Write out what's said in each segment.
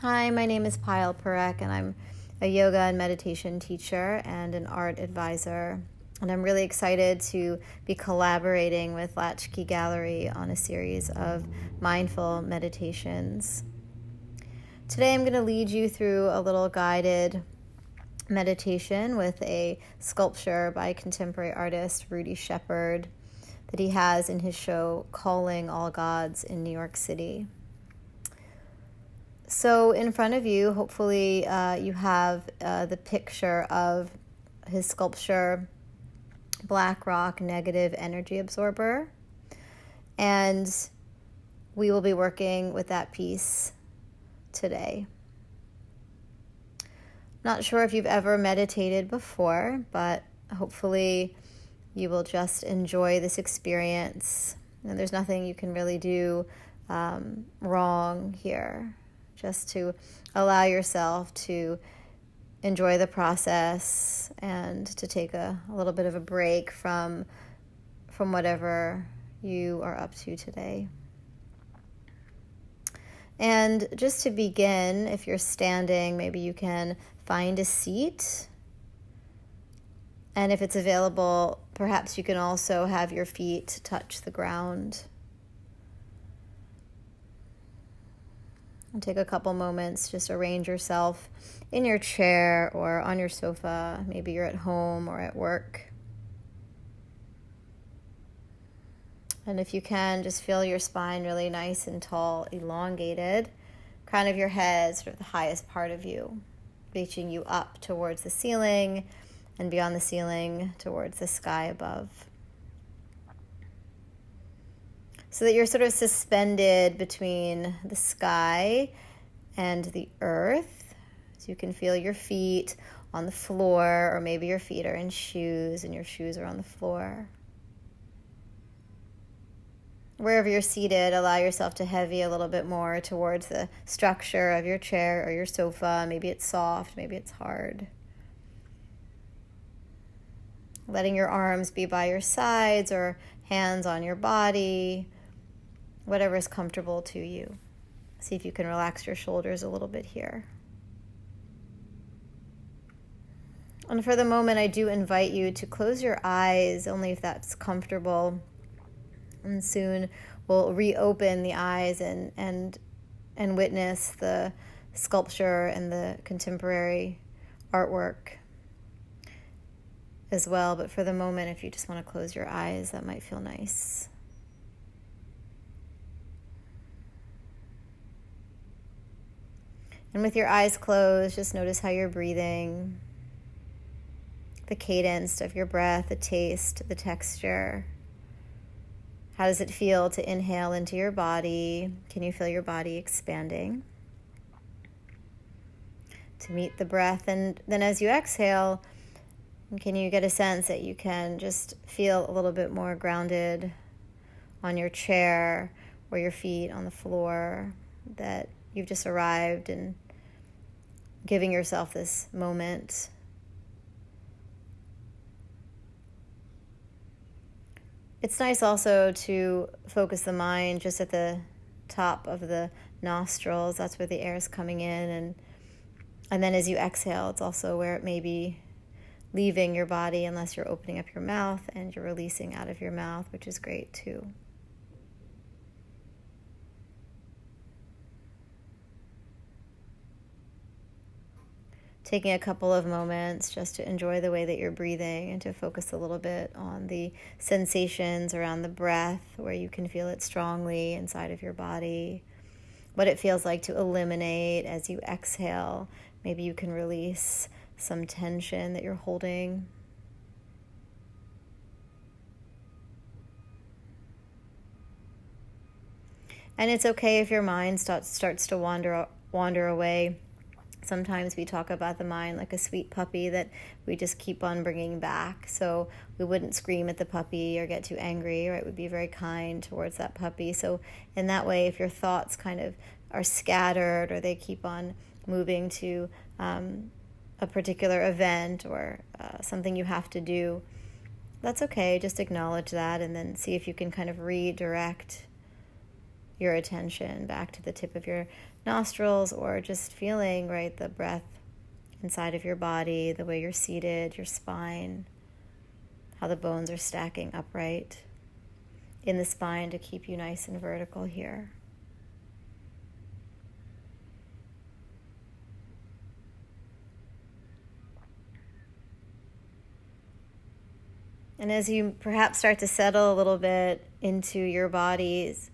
Hi, my name is Payal Parekh, and I'm a yoga and meditation teacher and an art advisor. And I'm really excited to be collaborating with Latchkey Gallery on a series of mindful meditations. Today I'm going to lead you through a little guided meditation with a sculpture by contemporary artist Rudy that he has in his show Calling All Gods in New York City. So in front of you, hopefully you have the picture of his sculpture, Black Rock Negative Energy Absorber. And we will be working with that piece today. Not sure if you've ever meditated before, but hopefully you will just enjoy this experience. And there's nothing you can really do wrong here. Just to allow yourself to enjoy the process and to take a little bit of a break from whatever you are up to today. And just to begin, if you're standing, maybe you can find a seat. And if it's available, perhaps you can also have your feet touch the ground. And take a couple moments, just arrange yourself in your chair or on your sofa. Maybe you're at home or at work. And if you can, just feel your spine really nice and tall, elongated. Crown of your head, sort of the highest part of you, reaching you up towards the ceiling and beyond the ceiling towards the sky above. So that you're sort of suspended between the sky and the earth. So you can feel your feet on the floor, or maybe your feet are in shoes and your shoes are on the floor. Wherever you're seated, allow yourself to heavy a little bit more towards the structure of your chair or your sofa. Maybe it's soft, maybe it's hard. Letting your arms be by your sides or hands on your body. Whatever is comfortable to you. See if you can relax your shoulders a little bit here. And for the moment, I do invite you to close your eyes, only if that's comfortable. And soon we'll reopen the eyes and witness the sculpture and the contemporary artwork as well. But for the moment, if you just want to close your eyes, that might feel nice. And with your eyes closed, just notice how you're breathing, the cadence of your breath, the taste, the texture. How does it feel to inhale into your body? Can you feel your body expanding? To meet the breath. And then as you exhale, can you get a sense that you can just feel a little bit more grounded on your chair or your feet on the floor, that you've just arrived and giving yourself this moment. It's nice also to focus the mind just at the top of the nostrils. That's where the air is coming in. And then as you exhale, it's also where it may be leaving your body, unless you're opening up your mouth and you're releasing out of your mouth, which is great too. Taking a couple of moments just to enjoy the way that you're breathing and to focus a little bit on the sensations around the breath, where you can feel it strongly inside of your body, what it feels like to eliminate as you exhale. Maybe you can release some tension that you're holding. And it's okay if your mind starts to wander away. Sometimes we talk about the mind like a sweet puppy that we just keep on bringing back. So we wouldn't scream at the puppy or get too angry, right? We'd be very kind towards that puppy. So in that way, if your thoughts kind of are scattered or they keep on moving to a particular event or something you have to do, that's okay. Just acknowledge that and then see if you can kind of redirect your attention back to the tip of your nostrils, or just feeling, right, the breath inside of your body, the way you're seated, your spine, how the bones are stacking upright in the spine to keep you nice and vertical here. And as you perhaps start to settle a little bit into your bodies,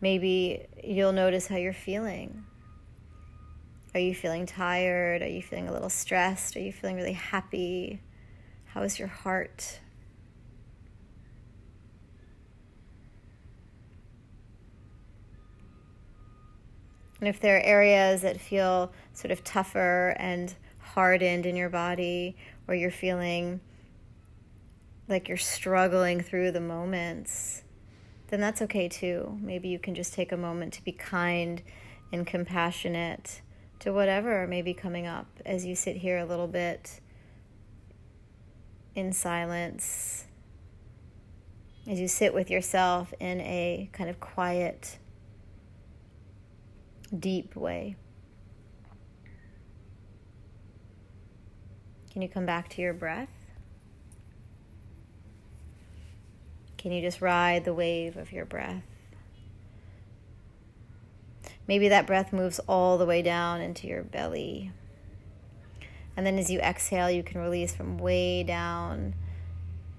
maybe you'll notice how you're feeling. Are you feeling tired? Are you feeling a little stressed? Are you feeling really happy? How is your heart? And if there are areas that feel sort of tougher and hardened in your body, or you're feeling like you're struggling through the moments, then that's okay too. Maybe you can just take a moment to be kind and compassionate to whatever may be coming up as you sit here a little bit in silence, as you sit with yourself in a kind of quiet, deep way. Can you come back to your breath? Can you just ride the wave of your breath? Maybe that breath moves all the way down into your belly. And then as you exhale, you can release from way down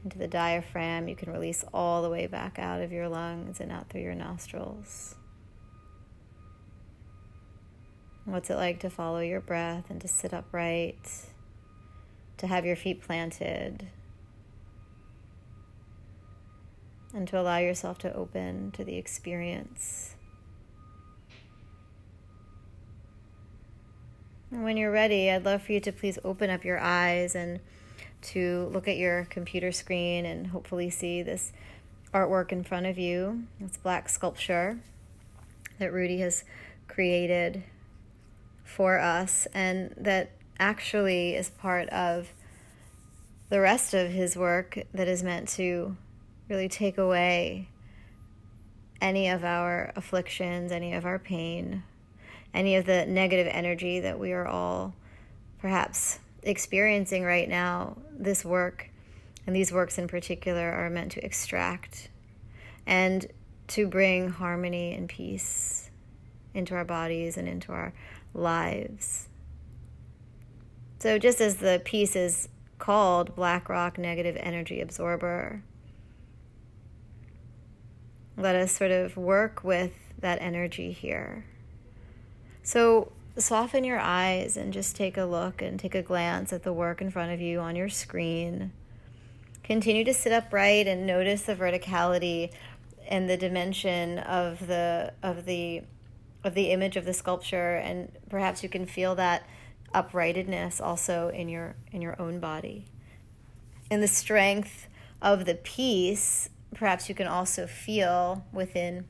into the diaphragm. You can release all the way back out of your lungs and out through your nostrils. What's it like to follow your breath and to sit upright, to have your feet planted, and to allow yourself to open to the experience? And when you're ready, I'd love for you to please open up your eyes and to look at your computer screen and hopefully see this artwork in front of you. It's black sculpture that Rudy has created for us, and that actually is part of the rest of his work that is meant to really take away any of our afflictions, any of our pain, any of the negative energy that we are all perhaps experiencing right now. This work, and these works in particular, are meant to extract and to bring harmony and peace into our bodies and into our lives. So just as the piece is called Black Rock Negative Energy Absorber, let us sort of work with that energy here. So soften your eyes and just take a look and take a glance at the work in front of you on your screen. Continue to sit upright and notice the verticality and the dimension of the image of the sculpture, and perhaps you can feel that uprightedness also in your own body. In the strength of the piece, perhaps you can also feel within.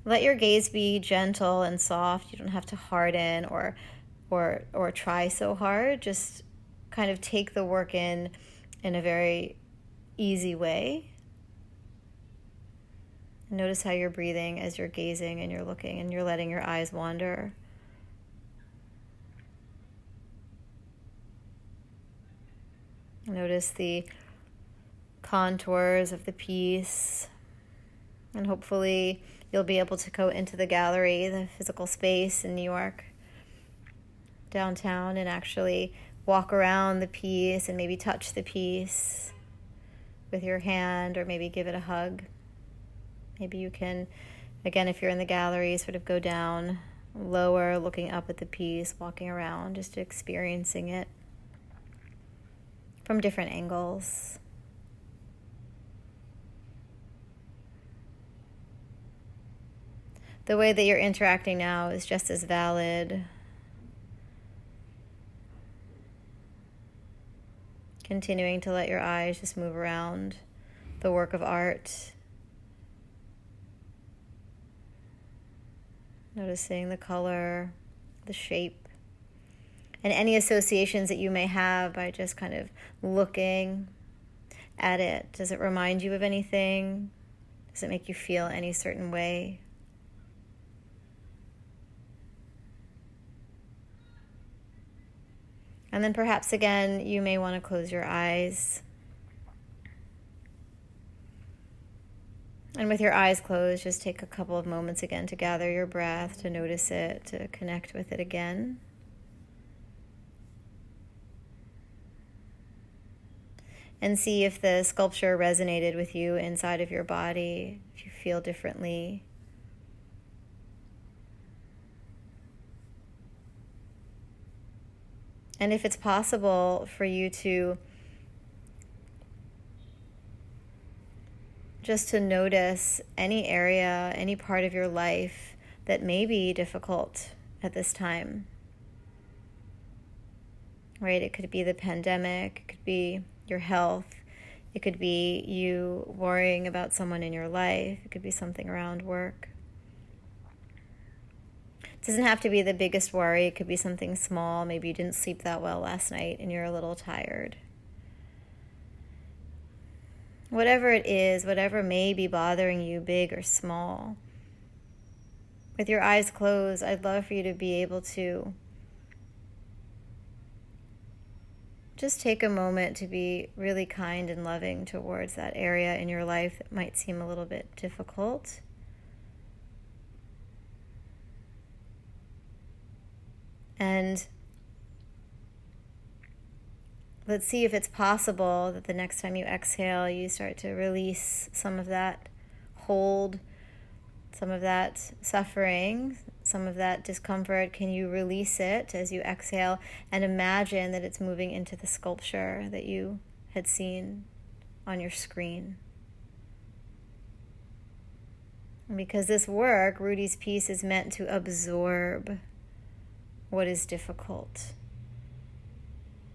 Let your gaze be gentle and soft. You don't have to harden or try so hard. Just kind of take the work in a very easy way. Notice how you're breathing as you're gazing and you're looking and you're letting your eyes wander. Notice the contours of the piece, and hopefully you'll be able to go into the gallery, the physical space in New York, downtown, and actually walk around the piece and maybe touch the piece with your hand, or maybe give it a hug. Maybe you can, again, if you're in the gallery, sort of go down lower, looking up at the piece, walking around, just experiencing it from different angles. The way that you're interacting now is just as valid. Continuing to let your eyes just move around the work of art. Noticing the color, the shape, and any associations that you may have by just kind of looking at it. Does it remind you of anything? Does it make you feel any certain way? And then perhaps again, you may want to close your eyes. And with your eyes closed, just take a couple of moments again to gather your breath, to notice it, to connect with it again. And see if the sculpture resonated with you inside of your body, if you feel differently. And if it's possible for you to just to notice any area, any part of your life that may be difficult at this time. Right? It could be the pandemic, it could be your health, it could be you worrying about someone in your life, it could be something around work. It doesn't have to be the biggest worry. It could be something small. Maybe you didn't sleep that well last night and you're a little tired. Whatever it is, whatever may be bothering you, big or small, with your eyes closed, I'd love for you to be able to just take a moment to be really kind and loving towards that area in your life that might seem a little bit difficult. And let's see if it's possible that the next time you exhale, you start to release some of that hold, some of that suffering, some of that discomfort. Can you release it as you exhale and imagine that it's moving into the sculpture that you had seen on your screen? And because this work, Rudy's piece, is meant to absorb what is difficult.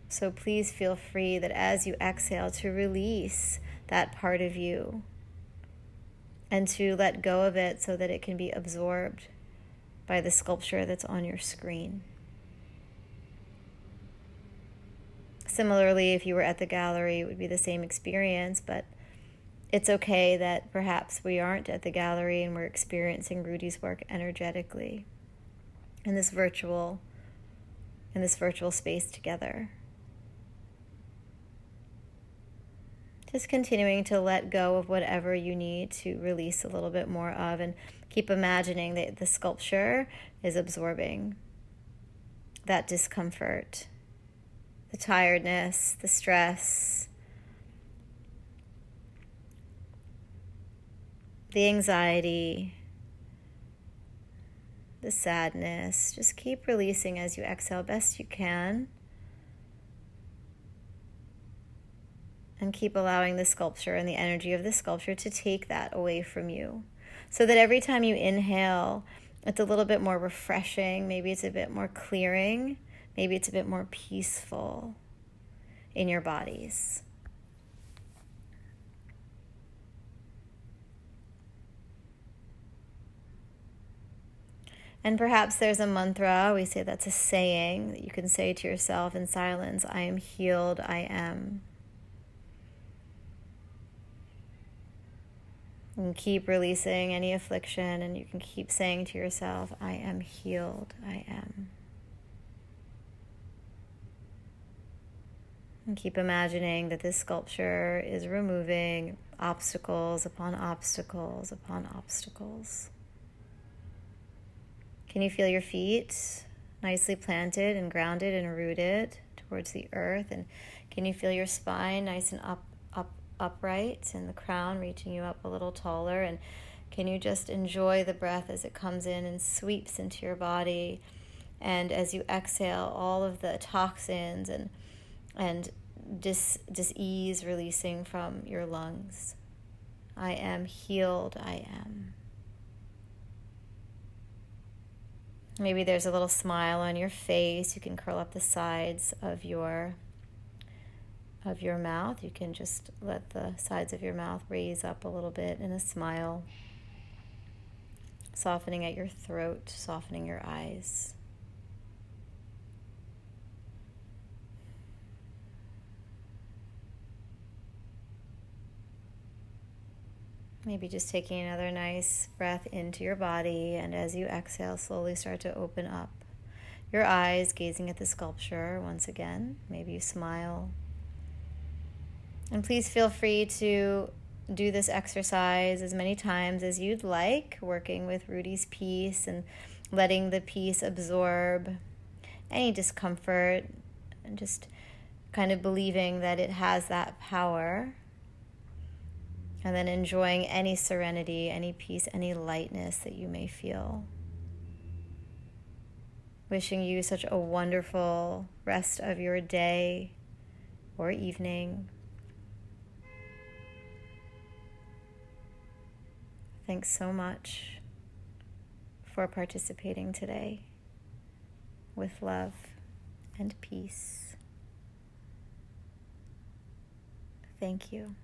So please feel free that as you exhale to release that part of you and to let go of it so that it can be absorbed by the sculpture that's on your screen. Similarly, if you were at the gallery, it would be the same experience, but it's okay that perhaps we aren't at the gallery and we're experiencing Rudy's work energetically in this virtual space together. Just continuing to let go of whatever you need to release a little bit more of, and keep imagining that the sculpture is absorbing that discomfort, the tiredness, the stress, the anxiety, the sadness. Just keep releasing as you exhale best you can. And keep allowing the sculpture and the energy of the sculpture to take that away from you. So that every time you inhale, it's a little bit more refreshing. Maybe it's a bit more clearing. Maybe it's a bit more peaceful in your bodies. And perhaps there's a mantra, we say that's a saying that you can say to yourself in silence: I am healed, I am. You can keep releasing any affliction, and you can keep saying to yourself, I am healed, I am. And keep imagining that this sculpture is removing obstacles upon obstacles upon obstacles. Can you feel your feet nicely planted and grounded and rooted towards the earth? And can you feel your spine nice and upright, and the crown reaching you up a little taller? And can you just enjoy the breath as it comes in and sweeps into your body, and as you exhale, all of the toxins and dis-ease releasing from your lungs. I am healed, I am. Maybe there's a little smile on your face. You can curl up the sides of your mouth. You can just let the sides of your mouth raise up a little bit in a smile, softening at your throat, softening your eyes. Maybe just taking another nice breath into your body, and as you exhale, slowly start to open up your eyes, gazing at the sculpture once again. Maybe you smile. And please feel free to do this exercise as many times as you'd like, working with Rudy's piece and letting the piece absorb any discomfort and just kind of believing that it has that power. And then enjoying any serenity, any peace, any lightness that you may feel. Wishing you such a wonderful rest of your day or evening. Thanks so much for participating today. With love and peace. Thank you.